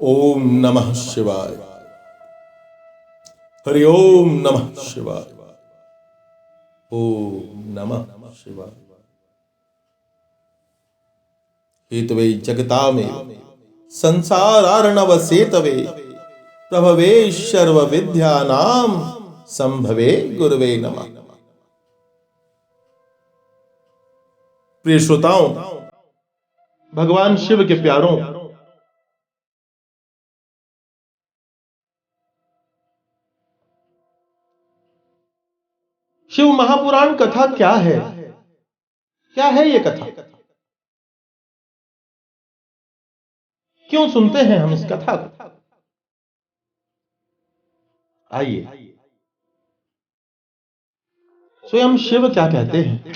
ओम नमः शिवाय। हरि ओम नमः शिवाय। ओम नमः शिवाय। हेतवे जगतामेव संसारार्णव सेतवे प्रभवे सर्व विद्यानां संभवे गुरुवे नमः। प्रिय श्रोताओं, भगवान शिव के प्यारों, शिव महापुराण कथा क्या है? क्या है ये कथा? क्यों सुनते हैं हम इस कथा को? आइए स्वयं शिव क्या कहते हैं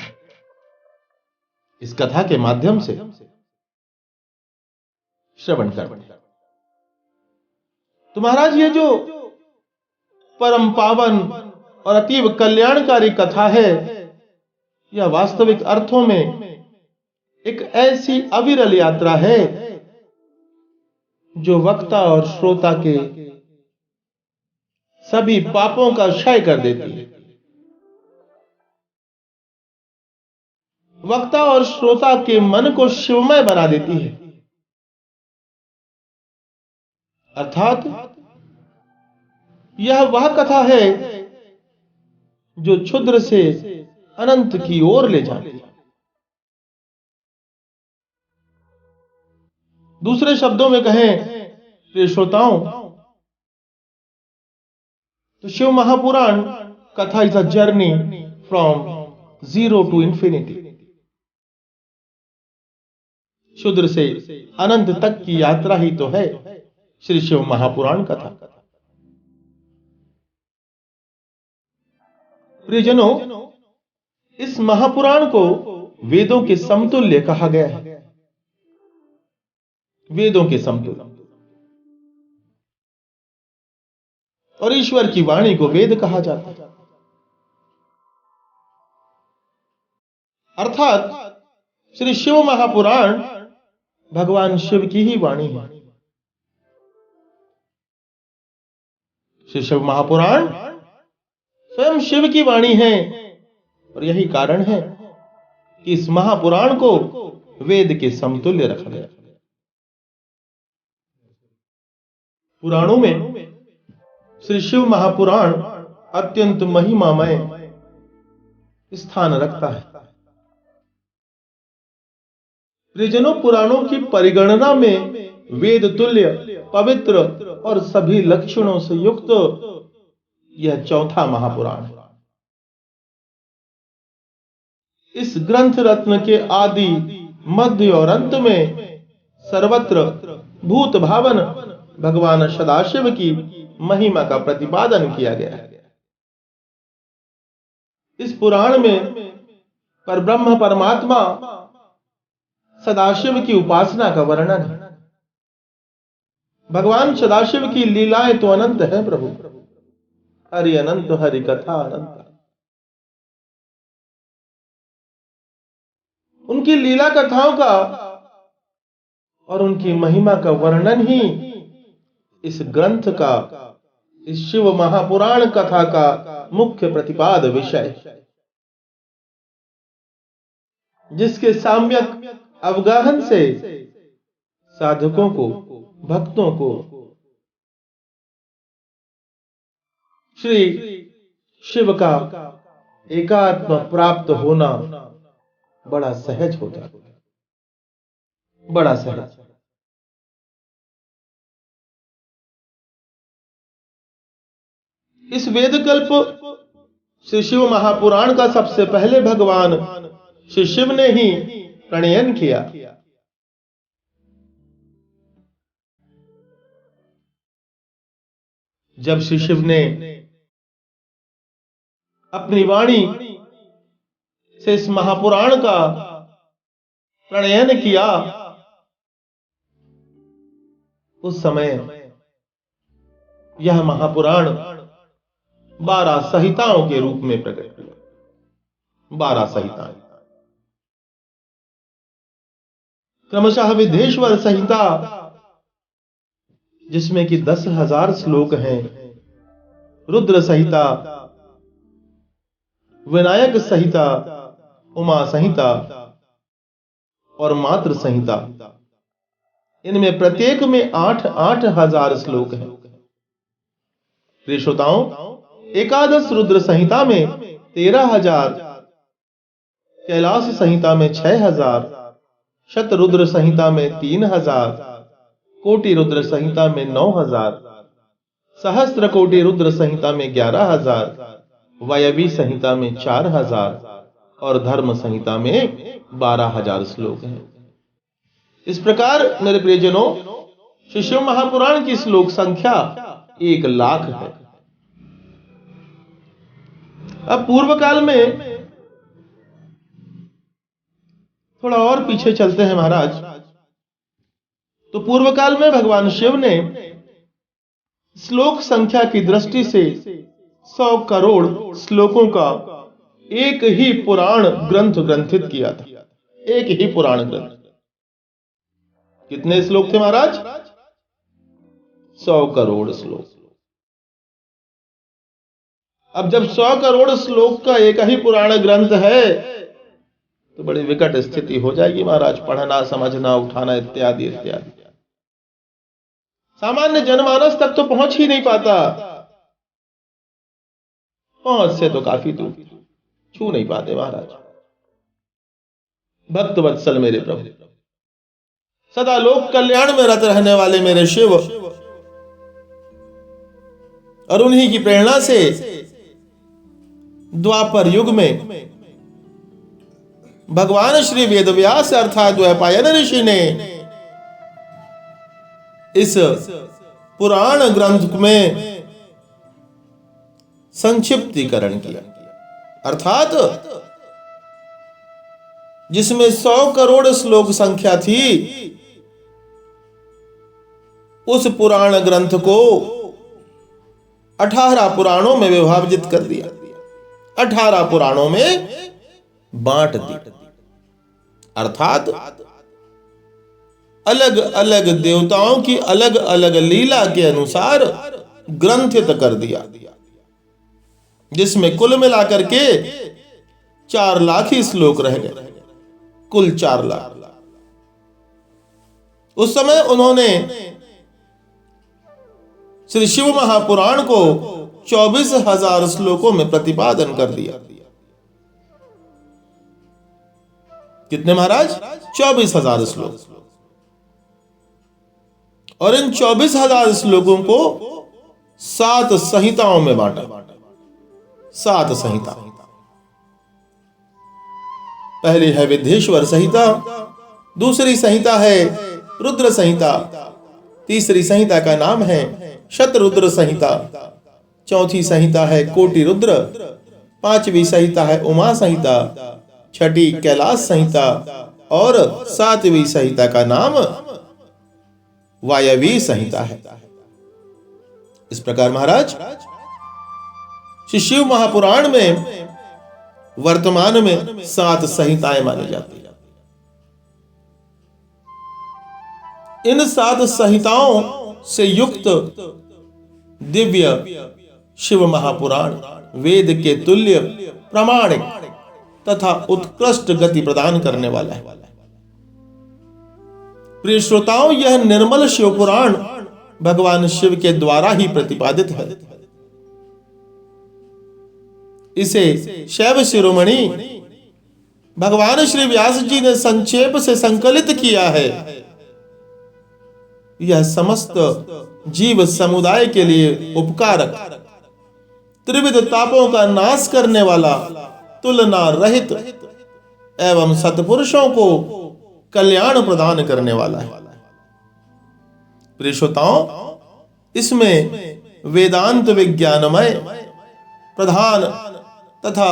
इस कथा के माध्यम से श्रवण करते हैं। तो महाराज, ये जो परम पावन और अतीव कल्याणकारी कथा है, यह वास्तविक अर्थों में एक ऐसी अविरल यात्रा है जो वक्ता और श्रोता के सभी पापों का क्षय कर देती है। वक्ता और श्रोता के मन को शिवमय बना देती है। अर्थात यह वह कथा है जो क्षुद्र से अनंत की ओर ले जाती है। दूसरे शब्दों में कहें प्रिय श्रोताओं, तो Shiv Mahapuran Katha is a journey from zero to infinity. क्षुद्र से अनंत तक की यात्रा ही तो है श्री शिव महापुराण कथा। प्रियजनों, इस महापुराण को वेदों के समतुल्य कहा गया है। वेदों के समतुल्य। और ईश्वर की वाणी को वेद कहा जाता है। अर्थात श्री शिव महापुराण भगवान शिव की ही वाणी है। श्री शिव महापुराण स्वयं शिव की वाणी है। और यही कारण है कि इस महापुराण को वेद के समतुल्य रखा गया। पुराणों में श्री शिव महापुराण अत्यंत महिमामय स्थान रखता है। प्रियजनों, पुराणों की परिगणना में वेद तुल्य, पवित्र और सभी लक्षणों से युक्त यह चौथा महापुराण है। इस ग्रंथ रत्न के आदि, मध्य और अंत में सर्वत्र भूत भावन भगवान सदाशिव की महिमा का प्रतिपादन किया गया है। इस पुराण में परब्रह्म परमात्मा सदाशिव की उपासना का वर्णन है। भगवान सदाशिव की लीलाएं तो अनंत है प्रभु। हरि अनंत, हरि कथा अनंत। उनकी लीला कथाओं का और उनकी महिमा का वर्णन ही इस ग्रंथ का, इस शिव महापुराण कथा का मुख्य प्रतिपाद विषय, जिसके साम्यक अवगाहन से साधकों को, भक्तों को श्री शिव का एकात्म प्राप्त होना बड़ा सहज होता है। बड़ा सहज। इस वेदकल्प श्री शिव महापुराण का सबसे पहले भगवान श्री शिव ने ही प्रणयन किया। जब श्री शिव ने अपनी वाणी से इस महापुराण का प्रणयन किया, उस समय यह महापुराण 12 संहिताओं के रूप में प्रकट हुआ। 12 संहिताएं। क्रमशः विदेश्वर संहिता जिसमें कि 10,000 श्लोक हैं। रुद्र संहिता, विनायक संहिता, उमा संहिता और मातृ संहिता, इनमें प्रत्येक में 8-8 हजार श्लोक हैं। प्रिय श्रोताओं, एकादश रुद्र संहिता में 13,000, कैलाश संहिता में 6,000, शतरुद्र संहिता में 3,000, कोटि रुद्र संहिता में 9,000, सहस्त्र कोटि रुद्र संहिता में 11,000, वायवी संहिता में 4,000 और धर्म संहिता में 12,000 श्लोक हैं। इस प्रकार मेरे प्रियजनों, श्री शिव महापुराण की श्लोक संख्या 1,00,000 है। अब पूर्व काल में थोड़ा और पीछे चलते हैं महाराज। तो पूर्व काल में भगवान शिव ने श्लोक संख्या की दृष्टि से 100 करोड़ श्लोकों का एक ही पुराण ग्रंथ ग्रंथित किया था। एक ही पुराण ग्रंथ। कितने श्लोक थे महाराज? 100 करोड़ श्लोक। अब जब 100 करोड़ श्लोक का एक ही पुराण ग्रंथ है तो बड़ी विकट स्थिति हो जाएगी महाराज। पढ़ना, समझना, उठाना इत्यादि इत्यादि। सामान्य जनमानस तक तो पहुंच ही नहीं पाता। पहुंच से तो काफी दूर, छू नहीं पाते महाराज। भक्त वत्सल मेरे प्रभु, सदा लोक कल्याण में रत रहने वाले मेरे शिव, और उन्हीं की प्रेरणा से द्वापर युग में भगवान श्री वेदव्यास अर्थात द्वैपायन ऋषि ने इस पुराण ग्रंथ में संक्षिप्तीकरण किया। अर्थात जिसमें 100 करोड़ श्लोक संख्या थी, उस पुराण ग्रंथ को 18 पुराणों में विभाजित कर दिया। 18 पुराणों में बांट दिया। अर्थात अलग अलग देवताओं की अलग अलग लीला के अनुसार ग्रंथित कर दिया, जिसमें कुल मिलाकर के 4 लाख ही श्लोक रह गए। कुल 4 लाख। उस समय उन्होंने श्री शिव महापुराण को 24,000 श्लोकों में प्रतिपादन कर दिया। कितने महाराज? 24,000 श्लोक। और इन 24,000 श्लोकों को 7 संहिताओं में बांटा। 7 संहिता। पहली है विद्येश्वर संहिता, दूसरी संहिता है रुद्र संहिता, तीसरी संहिता का नाम है शतरुद्र संहिता, चौथी संहिता है कोटि रुद्र, पांचवी संहिता है उमा संहिता, छठी कैलाश संहिता और 7वीं संहिता का नाम वायवी संहिता है। इस प्रकार महाराज श्री शिव महापुराण में वर्तमान में 7 संहिताएं मानी जाती हैं। इन 7 संहिताओं से युक्त दिव्य शिव महापुराण वेद के तुल्य प्रामाणिक तथा उत्कृष्ट गति प्रदान करने वाला है। प्रिय श्रोताओं, यह निर्मल शिव पुराण भगवान शिव के द्वारा ही प्रतिपादित है। इसे शैव शिरोमणि भगवान श्री व्यास जी ने संक्षेप से संकलित किया है। यह समस्त जीव समुदाय के लिए उपकारक, त्रिविध तापों का नाश करने वाला, तुलना रहित एवं सत्पुरुषों को कल्याण प्रदान करने वाला है। प्रिय श्रोताओं, इसमें वेदांत विज्ञानमय प्रधान तथा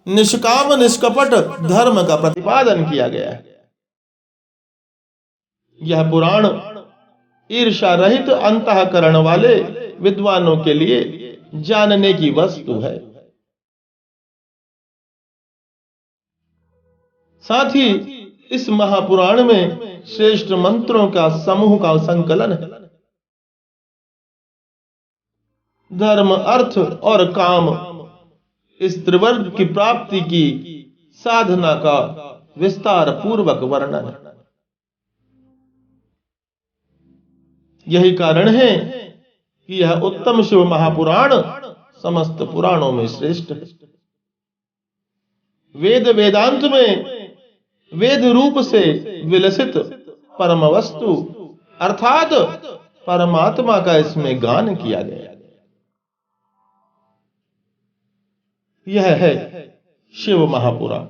निष्काम निष्कपट धर्म का प्रतिपादन किया गया है। यह पुराण ईर्ष्या रहित अंतःकरण वाले विद्वानों के लिए जानने की वस्तु है। साथ ही इस महापुराण में श्रेष्ठ मंत्रों का समूह का संकलन है। धर्म, अर्थ और काम, इस त्रिवर्ग की प्राप्ति की साधना का विस्तार पूर्वक वर्णन है। यही कारण है कि यह उत्तम शिव महापुराण समस्त पुराणों में श्रेष्ठ है। वेद वेदांत में वेद रूप से विलसित परम वस्तु अर्थात परमात्मा का इसमें गान किया गया। यह है शिव महापुराण।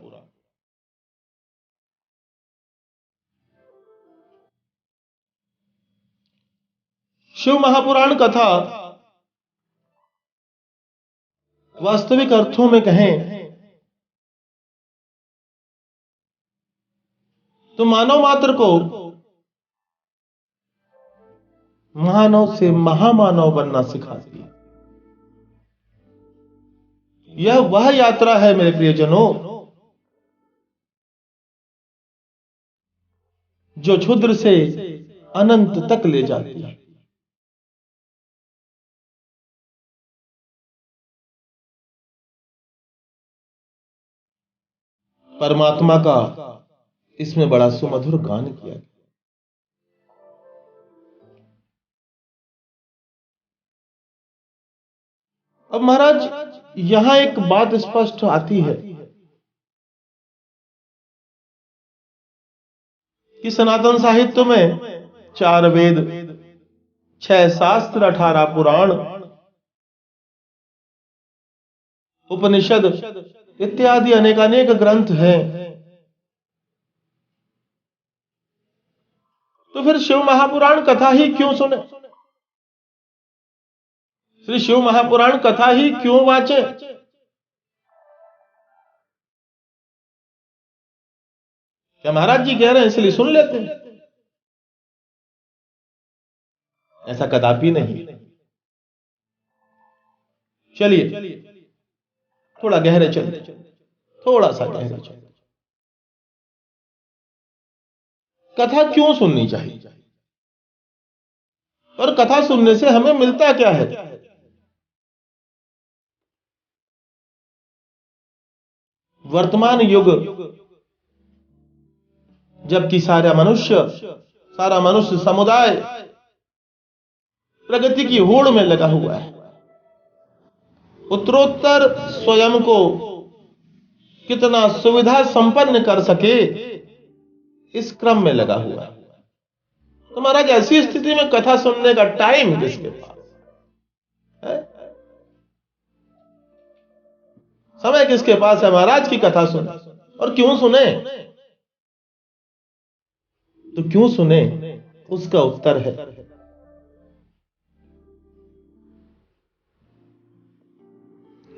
शिव महापुराण कथा वास्तविक अर्थों में कहें तो मानव मात्र को मानव से महामानव बनना सिखाती है। यह वह यात्रा है मेरे प्रियजनों जो क्षुद्र से अनंत तक ले जाती है। परमात्मा का इसमें बड़ा सुमधुर गान किया गया। अब महाराज यहां एक बात स्पष्ट आती है कि सनातन साहित्य में 4 वेद, 6 शास्त्र, 18 पुराण, उपनिषद इत्यादि अनेकानेक ग्रंथ हैं। तो फिर शिव महापुराण कथा ही क्यों सुने? श्री शिव महापुराण कथा ही क्यों वाचे? क्या महाराज जी कह रहे हैं इसलिए सुन लेते हैं? ऐसा कदापि नहीं। चलिए थोड़ा गहरे चलिए, थोड़ा सा गहरे चलिए। कथा क्यों सुननी चाहिए और कथा सुनने से हमें मिलता क्या है? वर्तमान युग जबकि सारा मनुष्य समुदाय प्रगति की होड़ में लगा हुआ है, उत्तरोत्तर स्वयं को कितना सुविधा संपन्न कर सके इस क्रम में लगा हुआ है। तो महाराज ऐसी स्थिति में कथा सुनने का टाइम किसके पास है? समय किसके पास है महाराज की कथा सुने? और क्यों सुने? तो क्यों सुने उसका उत्तर है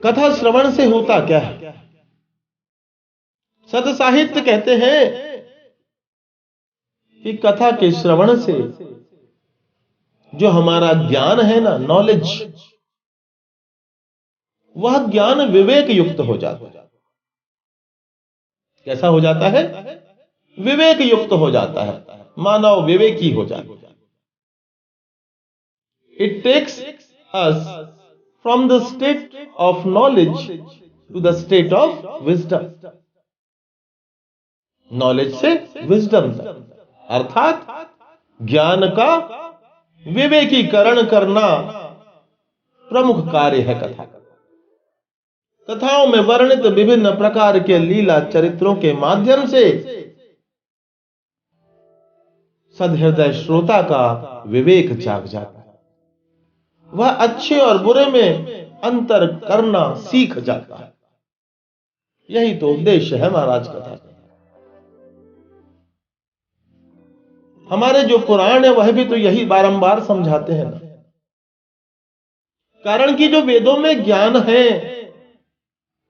कथा श्रवण से होता क्या है? सत साहित्य कहते हैं कि कथा के श्रवण से जो हमारा ज्ञान है ना, नॉलेज, वह ज्ञान विवेक युक्त हो जाता है। कैसा हो जाता है? विवेक युक्त हो जाता है, मानव विवेकी हो जाता है। It takes us from the state of knowledge to the state of wisdom. Knowledge से विजडम तक, अर्थात ज्ञान का विवेकीकरण करना प्रमुख कार्य है कथा का। कथाओं में वर्णित विभिन्न प्रकार के लीला चरित्रों के माध्यम से सदहृदय श्रोता का विवेक जाग जाता है, वह अच्छे और बुरे में अंतर करना सीख जाता है। यही तो उद्देश्य है महाराज कथा का। हमारे जो पुराण है वह भी तो यही बारंबार समझाते हैं ना। कारण कि जो वेदों में ज्ञान है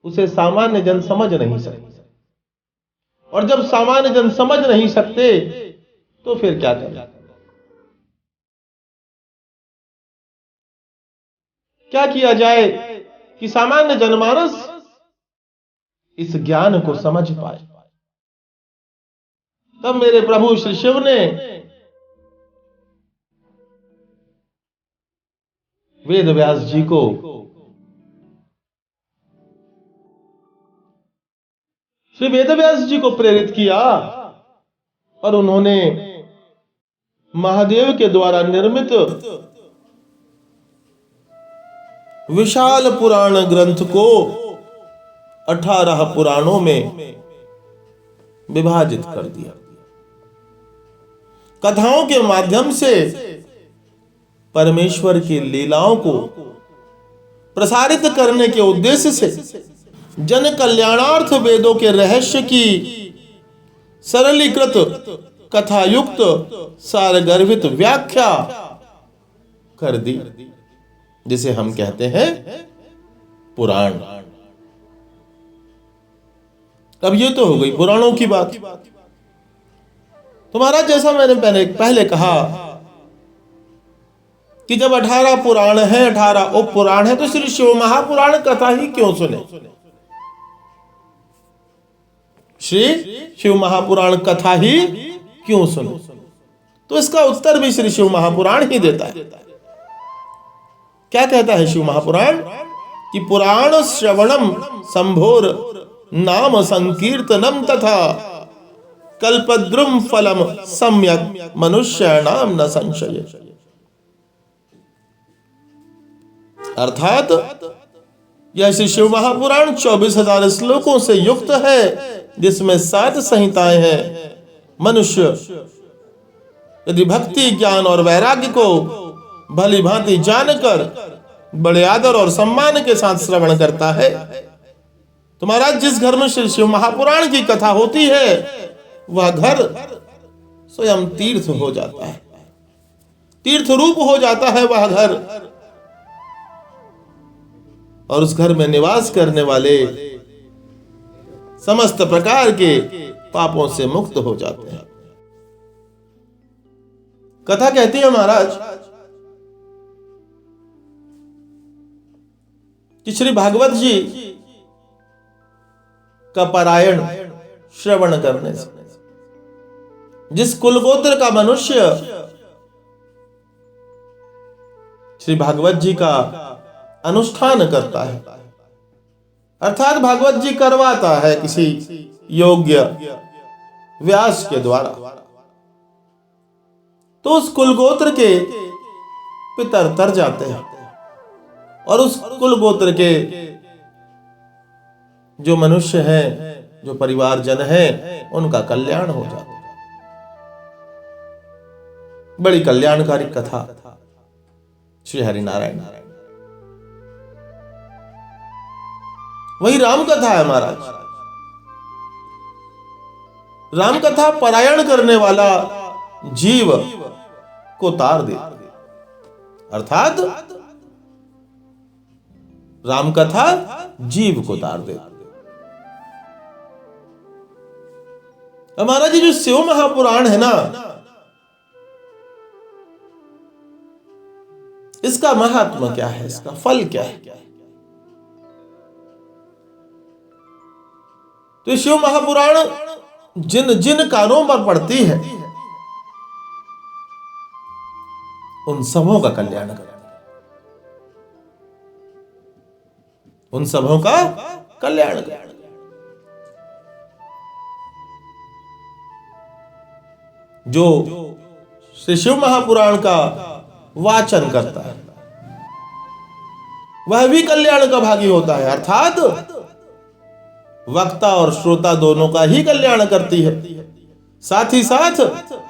उसे सामान्य जन समझ नहीं सकते, और जब सामान्य जन समझ नहीं सकते तो फिर क्या करें? क्या किया जाए कि सामान्य जनमानस इस ज्ञान को समझ पाए? तब मेरे प्रभु श्री शिव ने वेद व्यास जी को श्री वेद व्यास जी को प्रेरित किया और उन्होंने महादेव के द्वारा निर्मित विशाल पुराण ग्रंथ को 18 पुराणों में विभाजित कर दिया। कथाओं के माध्यम से परमेश्वर की लीलाओं को प्रसारित करने के उद्देश्य से जन कल्याणार्थ वेदों के रहस्य की सरलीकृत कथायुक्त सारगर्भित व्याख्या कर दी, जिसे हम कहते हैं पुराण। अब ये तो हो गई पुराणों की बात। तो महाराज, जैसा मैंने पहले कहा कि जब 18 पुराण है, 18 उप पुराण है, तो श्री शिव महापुराण कथा ही क्यों सुने? श्री शिव महापुराण कथा ही क्यों सुने? तो इसका उत्तर भी श्री शिव महापुराण ही देता है। क्या कहता है शिव महापुराण? कि पुराण श्रवणम संभोर नाम संकीर्तनम तथा कल्पद्रुम फलम सम्यक मनुष्याणाम न संशय। अर्थात यह श्री शिव महापुराण 24,000 श्लोकों से युक्त है, जिसमें 7 संहिताएं हैं। मनुष्य यदि भक्ति, ज्ञान और वैराग्य को भली भांति जानकर बड़े आदर और सम्मान के साथ श्रवण करता है, तो महाराज जिस घर में श्री शिव महापुराण की कथा होती है, वह घर स्वयं तीर्थ हो जाता है, तीर्थ रूप हो जाता है वह घर, और उस घर में निवास करने वाले समस्त प्रकार के पापों से मुक्त हो जाते हैं। कथा कहती है महाराज कि श्री भागवत जी का पारायण श्रवण करने से जिस कुलगोत्र का मनुष्य श्री भागवत जी का अनुष्ठान करता है, अर्थात भागवत जी करवाता है किसी योग्य व्यास के द्वारा, तो उस कुलगोत्र के पितर तर जाते हैं और उस कुलगोत्र के जो मनुष्य हैं, जो परिवारजन हैं, उनका कल्याण हो जाता है। बड़ी कल्याणकारी कथा श्री हरिनारायण। वही राम कथा है महाराज। राम कथा पारायण करने वाला जीव को तार दे, अर्थात राम कथा जीव को तार दे। हमारा जी जो शिव महापुराण है ना, इसका महात्मा क्या है, इसका फल क्या है? तो शिव महापुराण जिन जिन कानों पर पड़ती है, उन सबों का कल्याण करती है, उन सबों का कल्याण करती है। जो श्री शिव महापुराण का वाचन करता है, वह भी कल्याण का भागी होता है, अर्थात वक्ता और श्रोता दोनों का ही कल्याण करती है। साथ ही साथ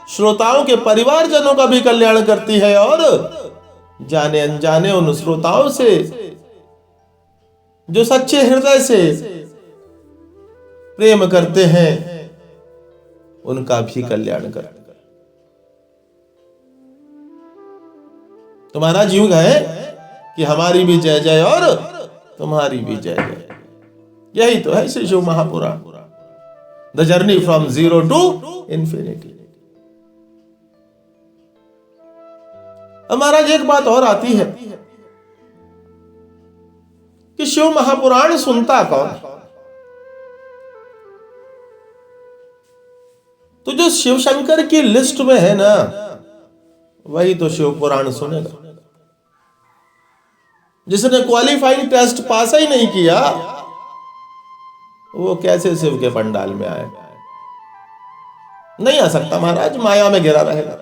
श्रोताओं के परिवारजनों का भी कल्याण करती है, और जाने अनजाने उन श्रोताओं से जो सच्चे हृदय से प्रेम करते हैं, उनका भी कल्याण करती है। तो महाराज यूं कहे कि हमारी भी जय जय और तुम्हारी भी जय जय। यही तो है Shri Shiv Mahapuran, the journey from zero to infinity. महाराज एक बात और आती है कि शिव महापुराण सुनता कौन? तो जो शिव शंकर की लिस्ट में है ना, वही तो शिव पुराण सुनेगा। जिसने क्वालिफाइंग टेस्ट पास ही नहीं किया, वो कैसे शिव के पंडाल में आए? नहीं आ सकता महाराज, माया में घिरा रहेगा,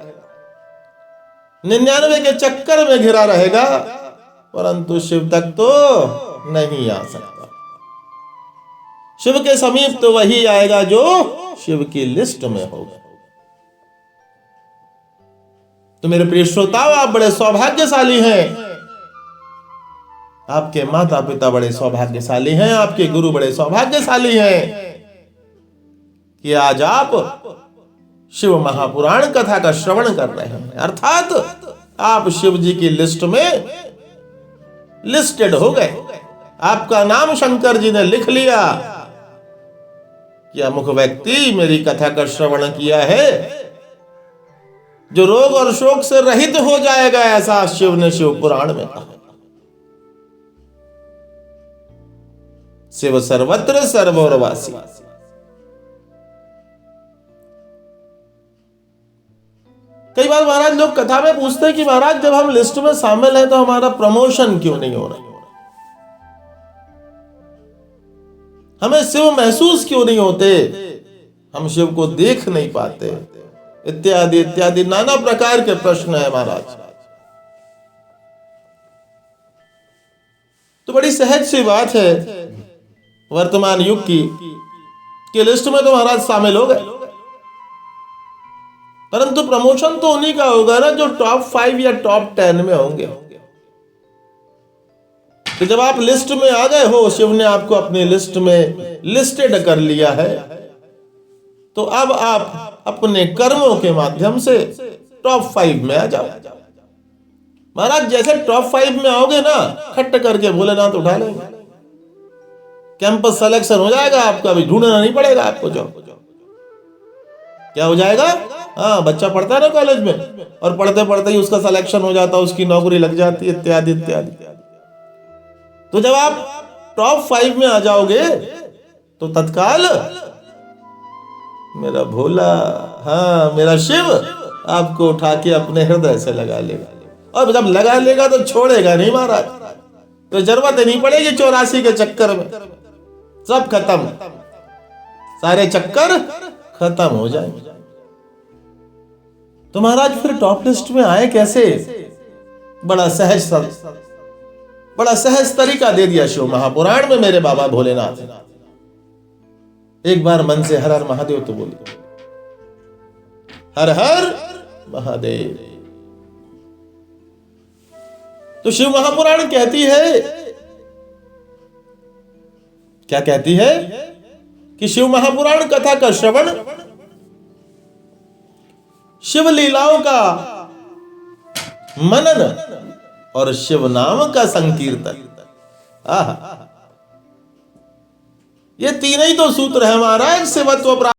99 के चक्कर में घिरा रहेगा, परंतु शिव तक तो नहीं आ सकता। शिव के समीप तो वही आएगा जो शिव की लिस्ट में होगा। तो मेरे प्रिय श्रोताओ, आप बड़े सौभाग्यशाली हैं, आपके माता पिता बड़े सौभाग्यशाली हैं, आपके गुरु बड़े सौभाग्यशाली हैं कि आज आप शिव महापुराण कथा का श्रवण कर रहे हैं। अर्थात आप शिव जी की लिस्ट में लिस्टेड हो गए, आपका नाम शंकर जी ने लिख लिया कि अमुक व्यक्ति मेरी कथा का श्रवण किया है, जो रोग और शोक से रहित हो जाएगा, ऐसा शिव ने शिव पुराण में कहा। शिव सर्वत्र सर्वोरवासी। कई बार महाराज लोग कथा में पूछते हैं कि महाराज जब हम लिस्ट में शामिल हैं तो हमारा प्रमोशन क्यों नहीं हो रहा, हमें शिव महसूस क्यों नहीं होते, हम शिव को देख नहीं पाते, इत्यादि इत्यादि नाना प्रकार के प्रश्न है महाराज। तो बड़ी सहज सी बात है वर्तमान युग की लिस्ट में तो महाराज शामिल हो गए, परंतु प्रमोशन तो उन्हीं का होगा ना जो टॉप 5 या टॉप 10 में होंगे। तो जब आप लिस्ट में आ गए हो, शिव ने आपको अपनी लिस्ट में लिस्टेड कर लिया है, तो अब आप अपने कर्मों के माध्यम से टॉप 5 में आ जाओ। महाराज जैसे टॉप 5 में आओगे ना, खट करके भोलेनाथ उठा लेंगे, कैंपस सिलेक्शन हो जाएगा आपका, भी ढूंढना नहीं पड़ेगा आपको। जो क्या हो जाएगा, हाँ बच्चा पढ़ता है ना कॉलेज में, और पढ़ते पढ़ते ही उसका सिलेक्शन हो जाता है, उसकी नौकरी लग जाती है, इत्यादि इत्यादि। तो जब आप टॉप 5 में आ जाओगे तो तत्काल मेरा भोला, हाँ मेरा शिव आपको उठा के अपने हृदय से लगा लेगा, और जब लगा लेगा तो छोड़ेगा नहीं महाराज। तो जरूरत नहीं पड़ेगी 84 के चक्कर में, सब खत्म, सारे चक्कर खत्म हो जाएंगे। तो महाराज फिर टॉप लिस्ट में आए कैसे? बड़ा सहज तरीका दे दिया शिव महापुराण में मेरे बाबा भोलेनाथ। एक बार मन से हर हर महादेव तो बोलिए, हर हर महादेव। तो शिव महापुराण कहती है, क्या कहती है कि शिव महापुराण कथा का श्रवण, शिव लीलाओं का मनन और शिव नाम का संकीर्तन। ये तीन ही तो सूत्र है महाराज शिवत्व प्राप्त